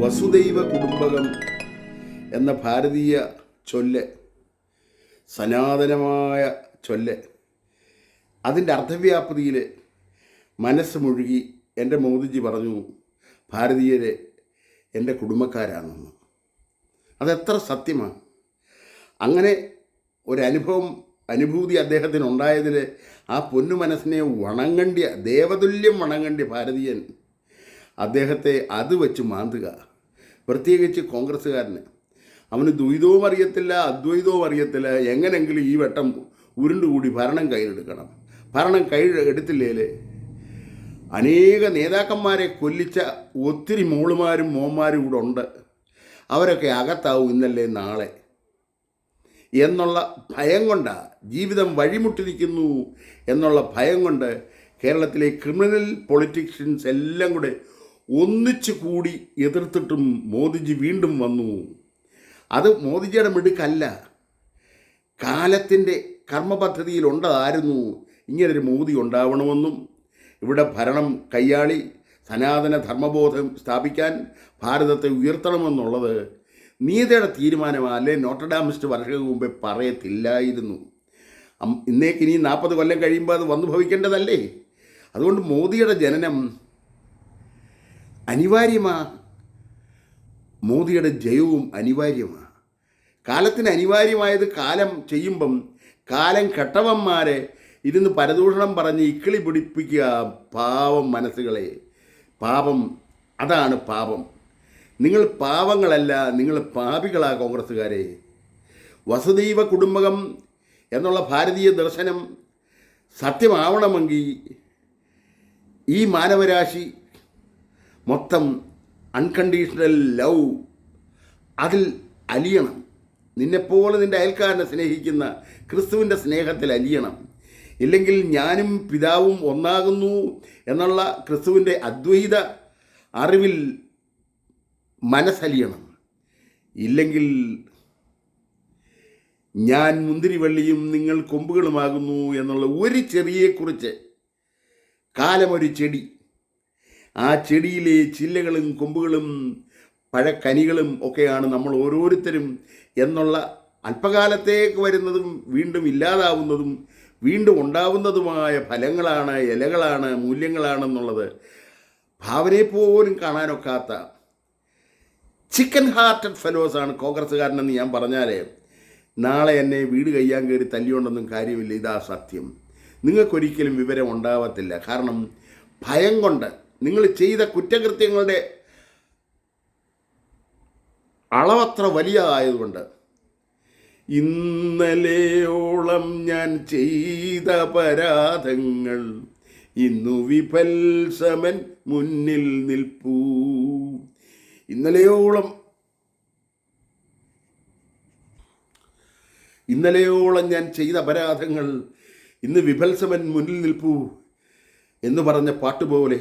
വസുദൈവ കുടുംബകം എന്ന ഭാരതീയ ചൊല്ല്, സനാതനമായ ചൊല്ല്, അതിൻ്റെ അർത്ഥവ്യാപ്തിയിൽ മനസ്സ് മുഴുകി എൻ്റെ മോദിജി പറഞ്ഞു, ഭാരതീയരെ എൻ്റെ കുടുംബക്കാരാണെന്ന്. അതെത്ര സത്യമാണ്. അങ്ങനെ അനുഭൂതി അദ്ദേഹത്തിനുണ്ടായതിൽ ആ പൊന്നു മനസ്സിനെ വണങ്ങണ്ടിയ, ദേവതുല്യം വണങ്ങണ്ടിയ ഭാരതീയൻ അദ്ദേഹത്തെ അത് വെച്ച് മാന്തുക. പ്രത്യേകിച്ച് കോൺഗ്രസ്സുകാരന്. അവന് ദ്വൈതവും അറിയത്തില്ല, അദ്വൈതവും അറിയത്തില്ല. എങ്ങനെങ്കിലും ഈ വട്ടം ഉരുണ്ടുകൂടി ഭരണം കയ്യിലെടുക്കണം. ഭരണം കയ്യിലെടുത്തില്ലേൽ അനേക നേതാക്കന്മാരെ കൊല്ലിച്ച ഒത്തിരി മോളുമാരും മോന്മാരും ഇവിടെ ഉണ്ട്. അവരൊക്കെ അകത്താവും ഇന്നല്ലേ നാളെ എന്നുള്ള ഭയം കൊണ്ടാണ്, ജീവിതം വഴിമുട്ടിരിക്കുന്നു എന്നുള്ള ഭയം കൊണ്ട് കേരളത്തിലെ ക്രിമിനൽ പൊളിറ്റീഷ്യൻസ് എല്ലാം കൂടെ ഒന്നിച്ചു കൂടി എതിർത്തിട്ടും മോദിജി വീണ്ടും വന്നു. അത് മോദിജിയുടെ മിടുക്കല്ല, കാലത്തിൻ്റെ കർമ്മപദ്ധതിയിലുണ്ടായിരുന്നു ഇങ്ങനൊരു മോദി ഉണ്ടാവണമെന്നും ഇവിടെ ഭരണം കയ്യാളി സനാതന ധർമ്മബോധം സ്ഥാപിക്കാൻ ഭാരതത്തെ ഉയർത്തണമെന്നുള്ളത് നീതിയുടെ തീരുമാനമാണ്. അല്ലെ നോട്ടർഡാമിസ്റ്റ് വർഷങ്ങൾക്ക് മുമ്പേ പറയത്തില്ലായിരുന്നു. ഇന്നേക്ക് ഇനി 40 കൊല്ലം കഴിയുമ്പോൾ അത് വന്നു ഭവിക്കേണ്ടതല്ലേ? അതുകൊണ്ട് മോദിയുടെ ജനനം അനിവാര്യമാണ്. മോദിയുടെ ജയവും അനിവാര്യമാണ്. കാലത്തിന് അനിവാര്യമായത് കാലം ചെയ്യുമ്പം കാലം കെട്ടവന്മാരെ ഇരുന്ന് പരദൂഷണം പറഞ്ഞ് ഇക്കിളി പിടിപ്പിക്കുക. പാവം മനസ്സുകളെ, പാപം, അതാണ് പാപം. നിങ്ങൾ പാവങ്ങളല്ല, നിങ്ങൾ പാപികളാ കോൺഗ്രസ്സുകാരെ. വസുദൈവ കുടുംബകം എന്നുള്ള ഭാരതീയ ദർശനം സത്യമാവണമെങ്കിൽ ഈ മാനവരാശി മൊത്തം അൺകണ്ടീഷണൽ ലവ് അതിൽ അലിയണം. നിന്നെപ്പോലെ നിൻ്റെ അയൽക്കാരനെ സ്നേഹിക്കുന്ന ക്രിസ്തുവിൻ്റെ സ്നേഹത്തിൽ അലിയണം. ഇല്ലെങ്കിൽ ഞാനും പിതാവും ഒന്നാകുന്നു എന്നുള്ള ക്രിസ്തുവിൻ്റെ അദ്വൈത അറിവിൽ മനസ്സലിയണം. ഇല്ലെങ്കിൽ ഞാൻ മുന്തിരിവള്ളിയും നിങ്ങൾ കൊമ്പുകളുമാകുന്നു എന്നുള്ള ഒരു ചെറിയെക്കുറിച്ച്, കാലമൊരു ചെടി, ആ ചെടിയിലെ ചില്ലകളും കൊമ്പുകളും പഴക്കനികളും ഒക്കെയാണ് നമ്മൾ ഓരോരുത്തരും എന്നുള്ള അല്പകാലത്തേക്ക് വരുന്നതും വീണ്ടും ഇല്ലാതാവുന്നതും വീണ്ടും ഉണ്ടാവുന്നതുമായ ഫലങ്ങളാണ്, ഇലകളാണ്, മൂല്യങ്ങളാണെന്നുള്ളത് ഭാവനയെ പോലും കാണാനൊക്കാത്ത ചിക്കൻ ഹാർട്ടഡ് ഫെലോസാണ് കോൺഗ്രസ്സുകാരനെന്ന് ഞാൻ പറഞ്ഞാൽ നാളെ എന്നെ വീട് കയ്യാൻ കയറി തല്ലിയോണ്ടൊന്നും കാര്യമില്ല. ഇതാ സത്യം. നിങ്ങൾക്കൊരിക്കലും വിവരം ഉണ്ടാവത്തില്ല. കാരണം ഭയം കൊണ്ട്, നിങ്ങൾ ചെയ്ത കുറ്റകൃത്യങ്ങളുടെ അളവത്ര വലിയതായതുകൊണ്ട്. ഇന്നലെയോളം ഞാൻ ചെയ്ത അപരാധങ്ങൾ ഇന്നു വിഭത്സമൻ മുന്നിൽ നിൽപ്പൂ. ഇന്നലെയോളം ഞാൻ ചെയ്ത അപരാധങ്ങൾ ഇന്ന് വിഭത്സമൻ മുന്നിൽ നിൽപ്പൂ എന്ന് പറഞ്ഞ പാട്ടുപോലെ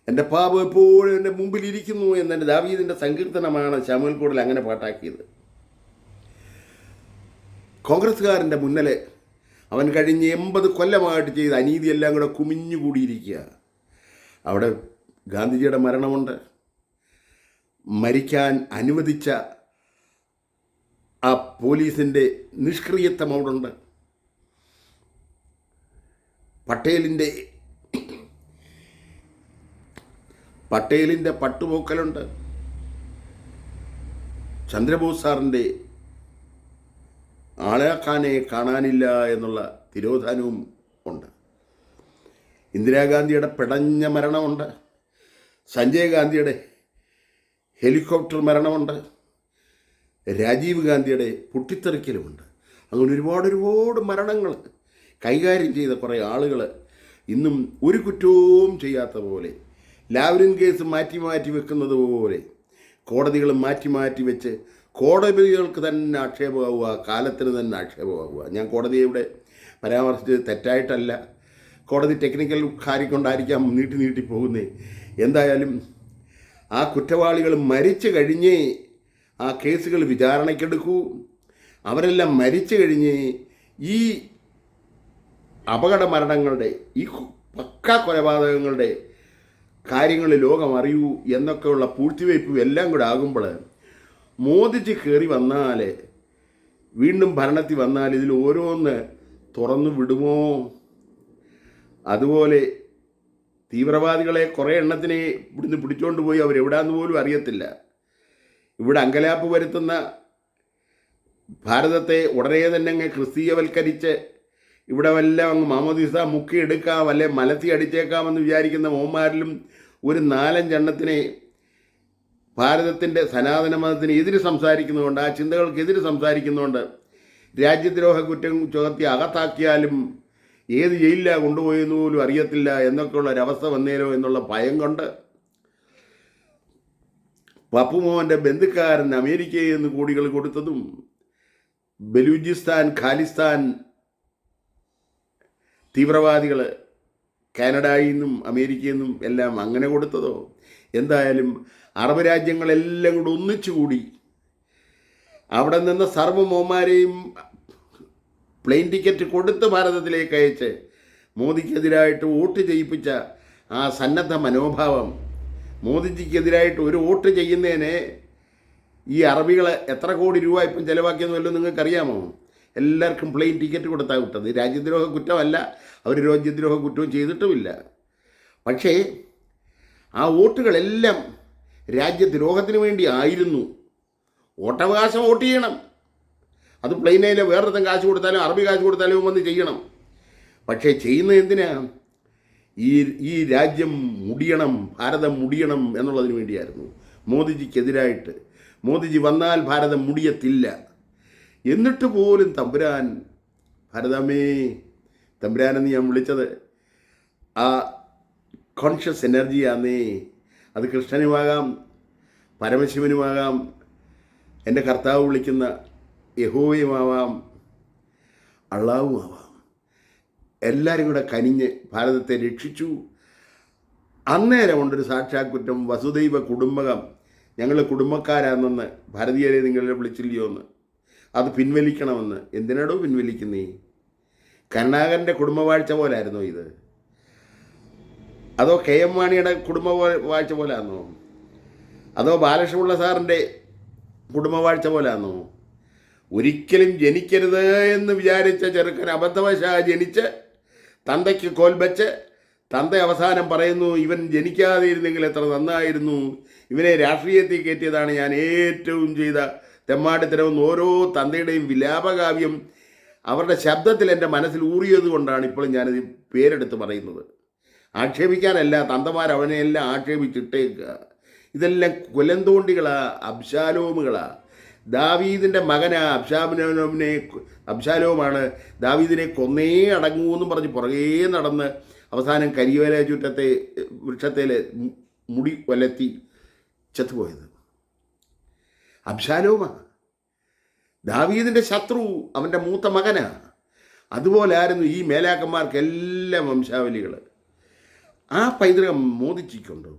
എൻ്റെ പാപം എപ്പോഴും എൻ്റെ മുമ്പിലിരിക്കുന്നു എന്നെ ദാവീദിൻ്റെ സങ്കീർത്തനമാണ് ശമൂവേൽ കോടിൽ അങ്ങനെ പാട്ടാക്കിയത്. കോൺഗ്രസ്സുകാരൻ്റെ മുന്നിലെ അവൻ കഴിഞ്ഞ് 80 കൊല്ലമായിട്ട് ചെയ്ത അനീതിയെല്ലാം കൂടെ കുമിഞ്ഞുകൂടിയിരിക്കുക. അവിടെ ഗാന്ധിജിയുടെ മരണമുണ്ട്, മരിക്കാൻ അനുവദിച്ച ആ പോലീസിൻ്റെ നിഷ്ക്രിയത്വം അവിടുണ്ട്, പട്ടേലിൻ്റെ പട്ടുപോക്കലുണ്ട്, ചന്ദ്രബോസ് സാറിൻ്റെ ആളാക്കാനെ കാണാനില്ല എന്നുള്ള തിരോധാനവും ഉണ്ട്, ഇന്ദിരാഗാന്ധിയുടെ പിടഞ്ഞ മരണമുണ്ട്, സഞ്ജയ് ഗാന്ധിയുടെ ഹെലികോപ്റ്റർ മരണമുണ്ട്, രാജീവ് ഗാന്ധിയുടെ പൊട്ടിത്തെറിക്കലുമുണ്ട്. അങ്ങനെ ഒരുപാട് മരണങ്ങൾ കൈകാര്യം ചെയ്ത കുറേ ആളുകൾ ഇന്നും ഒരു കുറ്റവും ചെയ്യാത്ത പോലെ, ലാവ്ലിൻ കേസ് മാറ്റി വെക്കുന്നത് പോലെ കോടതികൾ മാറ്റി വെച്ച് കോടതികൾക്ക് തന്നെ ആക്ഷേപമാവുക, കാലത്തിന് തന്നെ ആക്ഷേപമാവുക. ഞാൻ കോടതിയെ ഇവിടെ പരാമർശിച്ചത് തെറ്റായിട്ടല്ല, കോടതി ടെക്നിക്കൽ കാര്യം കൊണ്ടായിരിക്കാം നീട്ടി പോകുന്നേ. എന്തായാലും ആ കുറ്റവാളികൾ മരിച്ചു കഴിഞ്ഞേ ആ കേസുകൾ വിചാരണയ്ക്കെടുക്കൂ. അവരെല്ലാം മരിച്ചു കഴിഞ്ഞ് ഈ അപകട മരണങ്ങളുടെ, ഈ പക്കാ കൊലപാതകങ്ങളുടെ കാര്യങ്ങൾ ലോകം അറിയൂ എന്നൊക്കെയുള്ള പൂഴ്ത്തിവയ്പ്പും എല്ലാം കൂടെ ആകുമ്പോൾ മോദിജി കയറി വന്നാൽ, വീണ്ടും ഭരണത്തിൽ വന്നാൽ ഇതിൽ ഓരോന്ന് തുറന്നു വിടുമോ? അതുപോലെ തീവ്രവാദികളെ കുറേ എണ്ണത്തിനെ ഇവിടുന്ന് പിടിച്ചുകൊണ്ട് പോയി അവരെവിടാന്ന് പോലും അറിയത്തില്ല. ഇവിടെ അങ്കലാപ്പ് വരുത്തുന്ന ഭാരതത്തെ ഉടനെ തന്നെ അങ്ങ് ക്രിസ്തീയവൽക്കരിച്ച് ഇവിടെ വല്ല അങ്ങ് മാമോദീസ മുക്കിയെടുക്കാം, അല്ലെ മലത്തി അടിച്ചേക്കാമെന്ന് വിചാരിക്കുന്ന മോന്മാരിലും ഒരു 4-5 എണ്ണത്തിനെ ഭാരതത്തിൻ്റെ സനാതന മതത്തിന് എതിര് സംസാരിക്കുന്നതുകൊണ്ട്, ആ ചിന്തകൾക്കെതിരെ സംസാരിക്കുന്നതുകൊണ്ട് രാജ്യദ്രോഹ കുറ്റം ചുമത്തി അകത്താക്കിയാലും ഏത് ജയിലിലാണ് കൊണ്ടുപോയെന്ന് പോലും അറിയത്തില്ല എന്നൊക്കെയുള്ള ഒരവസ്ഥ വന്നേലോ എന്നുള്ള ഭയം കൊണ്ട് പപ്പുമോഹൻ്റെ ബന്ധുക്കാരൻ അമേരിക്കയിൽ നിന്ന് കോടികൾ കൊടുത്തതും, ബലൂചിസ്ഥാൻ ഖാലിസ്ഥാൻ തീവ്രവാദികൾ കാനഡയിൽ നിന്നും അമേരിക്കയിൽ നിന്നും എല്ലാം അങ്ങനെ കൊടുത്തതോ, എന്തായാലും അറബ് രാജ്യങ്ങളെല്ലാം കൂടെ ഒന്നിച്ചുകൂടി അവിടെ നിന്ന് സർവ്വമോന്മാരെയും പ്ലെയിൻ ടിക്കറ്റ് കൊടുത്ത് ഭാരതത്തിലേക്ക് അയച്ച് മോദിക്കെതിരായിട്ട് വോട്ട് ചെയ്യിപ്പിച്ച ആ സന്നദ്ധ മനോഭാവം, മോദിജിക്കെതിരായിട്ട് ഒരു വോട്ട് ചെയ്യുന്നതിന് ഈ അറബികൾ എത്ര കോടി രൂപ ഇപ്പം ചിലവാക്കിയെന്ന് വല്ലതും നിങ്ങൾക്കറിയാമോ? എല്ലാവർക്കും പ്ലെയിൻ ടിക്കറ്റ് കൊടുത്താൽ വിട്ടത്. രാജ്യദ്രോഹ കുറ്റമല്ല, അവർ രാജ്യദ്രോഹ കുറ്റവും ചെയ്തിട്ടുമില്ല. പക്ഷേ ആ വോട്ടുകളെല്ലാം രാജ്യദ്രോഹത്തിന് വേണ്ടി ആയിരുന്നു. വോട്ടവകാശം വോട്ട് ചെയ്യണം, അത് പ്ലെയിനയിൽ വേറൊരുത്തം കാശ് കൊടുത്താലും അറബി കാശ് കൊടുത്താലും വന്ന് ചെയ്യണം. പക്ഷേ ചെയ്യുന്നത് എന്തിനാ? ഈ രാജ്യം മുടിയണം, ഭാരതം മുടിയണം എന്നുള്ളതിന് വേണ്ടിയായിരുന്നു. മോദിജിക്കെതിരായിട്ട്, മോദിജി വന്നാൽ ഭാരതം മുടിയത്തില്ല. എന്നിട്ട് പോലും തമ്പുരാൻ, ഭാരതമേ തമ്പുരാനെന്ന് ഞാൻ വിളിച്ചത് ആ കോൺഷ്യസ് എനർജിയാന്നേ. അത് കൃഷ്ണനുമാകാം, പരമശിവനുമാകാം, എൻ്റെ കർത്താവ് വിളിക്കുന്ന യഹോവയുമാവാം, അള്ളാഹുമാവാം. എല്ലാവരും കൂടെ കനിഞ്ഞ് ഭാരതത്തെ രക്ഷിച്ചു. അന്നേരം കൊണ്ടൊരു സാക്ഷാത്കുറ്റം, വസുദൈവ കുടുംബകം, ഞങ്ങൾ കുടുംബക്കാരാണെന്ന് ഭാരതീയരെ നിങ്ങളെ വിളിച്ചില്ലയോ എന്ന്, അത് പിൻവലിക്കണമെന്ന്. എന്തിനാടോ പിൻവലിക്കുന്നേ? കരുണാകരൻ്റെ കുടുംബവാഴ്ച പോലായിരുന്നോ ഇത്? അതോ കെ എം മാണിയുടെ കുടുംബവാഴ്ച പോലാണോ? അതോ ബാലകൃഷ്ണപിള്ള സാറിൻ്റെ കുടുംബവാഴ്ച പോലാണോ? ഒരിക്കലും ജനിക്കരുത് എന്ന് വിചാരിച്ച ചെറുക്കൻ അബദ്ധവശാ ജനിച്ച് തന്തയ്ക്ക് കോൽ വെച്ച്, തന്ത അവസാനം പറയുന്നു ഇവൻ ജനിക്കാതെ ഇരുന്നെങ്കിൽ എത്ര നന്നായിരുന്നു, ഇവനെ രാഷ്ട്രീയത്തിൽ കയറ്റിയതാണ് ഞാൻ ഏറ്റവും ചെയ്ത തെമ്മാടിത്തരമെന്ന് ഓരോ തന്തയുടെയും വിലാപകാവ്യം അവരുടെ ശബ്ദത്തിൽ എൻ്റെ മനസ്സിൽ ഊറിയത് കൊണ്ടാണ് ഇപ്പോഴും ഞാനത് പേരെടുത്ത് പറയുന്നത്. ആക്ഷേപിക്കാനല്ല, തന്തമാർ അവനെയെല്ലാം ആക്ഷേപിച്ചിട്ടേക്കുക. ഇതെല്ലാം കൊലന്തോണ്ടികളാ, അബ്ശാലോമുകളാ. ദാവീദിൻ്റെ മകനാ അബ്ശാലോമാണ് ദാവീദിനെ കൊന്നേ അടങ്ങൂന്നും പറഞ്ഞ് പുറകേ നടന്ന് അവസാനം കരിവേല ചുറ്റത്തെ വൃക്ഷത്തേലെ മുടി വലത്തി ചത്തുപോയത്. അബ്ശാലോമാ ദാവീദിൻ്റെ ശത്രു, അവൻ്റെ മൂത്ത മകനാ. അതുപോലെ ആയിരുന്നു ഈ മേലാക്കന്മാർക്കെല്ലാം വംശാവലികൾ. ആ പൈതൃകം മോദിജിക്കുണ്ടോ?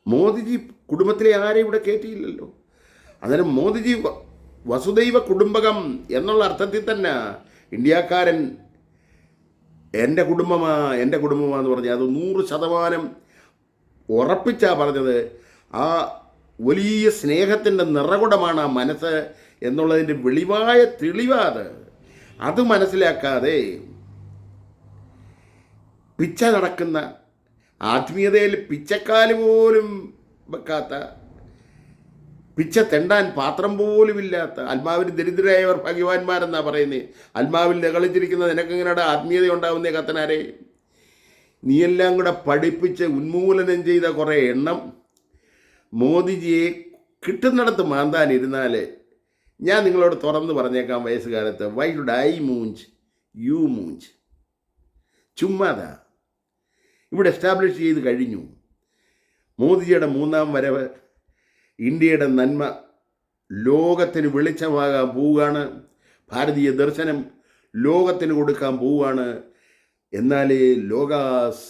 മോദിജി കുടുംബത്തിലെ ആരെയും ഇവിടെ കയറ്റിയില്ലല്ലോ. അന്നേരം മോദിജി വസുദൈവ കുടുംബകം എന്നുള്ള അർത്ഥത്തിൽ തന്നെ ഇന്ത്യക്കാരൻ എൻ്റെ കുടുംബമാന്ന് പറഞ്ഞാൽ അത് 100% ഉറപ്പിച്ചാ പറഞ്ഞത്. ആ വലിയ സ്നേഹത്തിൻ്റെ നിറകുടമാണ് ആ മനസ്സ് എന്നുള്ളതിൻ്റെ വെളിവായ തെളിവാത്. അത് മനസ്സിലാക്കാതെ പിച്ച നടക്കുന്ന, ആത്മീയതയിൽ പിച്ചക്കാല് പോലും വെക്കാത്ത, പിച്ച തെണ്ടാൻ പാത്രം പോലുമില്ലാത്ത, ആത്മാവിൽ ദരിദ്രരായവർ ഭാഗ്യവാന്മാരെന്നാണ് പറയുന്നത്. ആത്മാവിൽ നികളിച്ചിരിക്കുന്ന നിനക്കെങ്ങനെയാണ് ആത്മീയത ഉണ്ടാവുന്നേ കത്തനാരെ? നീയെല്ലാം കൂടെ പഠിപ്പിച്ച് ഉന്മൂലനം ചെയ്ത കുറേ എണ്ണം മോദിജിയെ കിട്ടുന്നിടത്ത് മാന്താനിരുന്നാൽ ഞാൻ നിങ്ങളോട് തുറന്ന് പറഞ്ഞേക്കാം, വയസ്സുകാലത്ത് വൈ ഷുഡ് ഐ മൂഞ്ച്, യു മൂഞ്ച്. ചുമ്മാതാ. ഇവിടെ എസ്റ്റാബ്ലിഷ് ചെയ്ത് കഴിഞ്ഞു. മോദിജിയുടെ 3ാം വരവ് ഇന്ത്യയുടെ നന്മ ലോകത്തിന് വെളിച്ചമാകാൻ പോവുകയാണ്. ഭാരതീയ ദർശനം ലോകത്തിന് കൊടുക്കാൻ പോവുകയാണ്. എന്നാലേ ലോക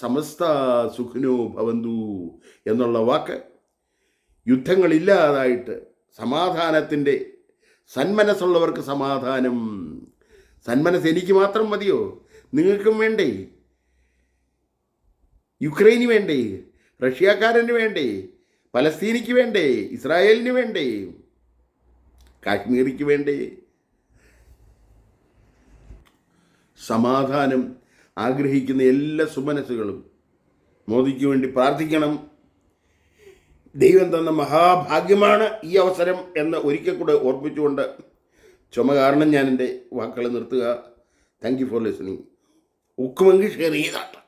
സമസ്ത സുഖിനോ ഭവന്തു എന്നുള്ള വാക്ക് യുദ്ധങ്ങളില്ലാതായിട്ട് സമാധാനത്തിൻ്റെ, സന്മനസ്സുള്ളവർക്ക് സമാധാനം. സന്മനസ് എനിക്ക് മാത്രം മതിയോ? നിങ്ങൾക്കും വേണ്ടേ? യുക്രൈന് വേണ്ടേ? റഷ്യക്കാരന് വേണ്ടേ, പലസ്തീനിക്ക് വേണ്ടേ, ഇസ്രായേലിന് വേണ്ടേ, കാശ്മീരിക്ക് വേണ്ടേ? സമാധാനം ആഗ്രഹിക്കുന്ന എല്ലാ സുമനസ്സുകളും മോദിക്ക് വേണ്ടി പ്രാർത്ഥിക്കണം. ദൈവം തന്ന മഹാഭാഗ്യമാണ് ഈ അവസരം എന്ന് ഒരിക്കൽ കൂടെ ഓർമ്മിച്ചുകൊണ്ട് ചുമ കാരണം ഞാൻ എൻ്റെ വാക്കുകൾ നിർത്തുക. Thank you for listening. ഒക്കുമെങ്കിൽ ഷെയർ ചെയ്താട്ടോ.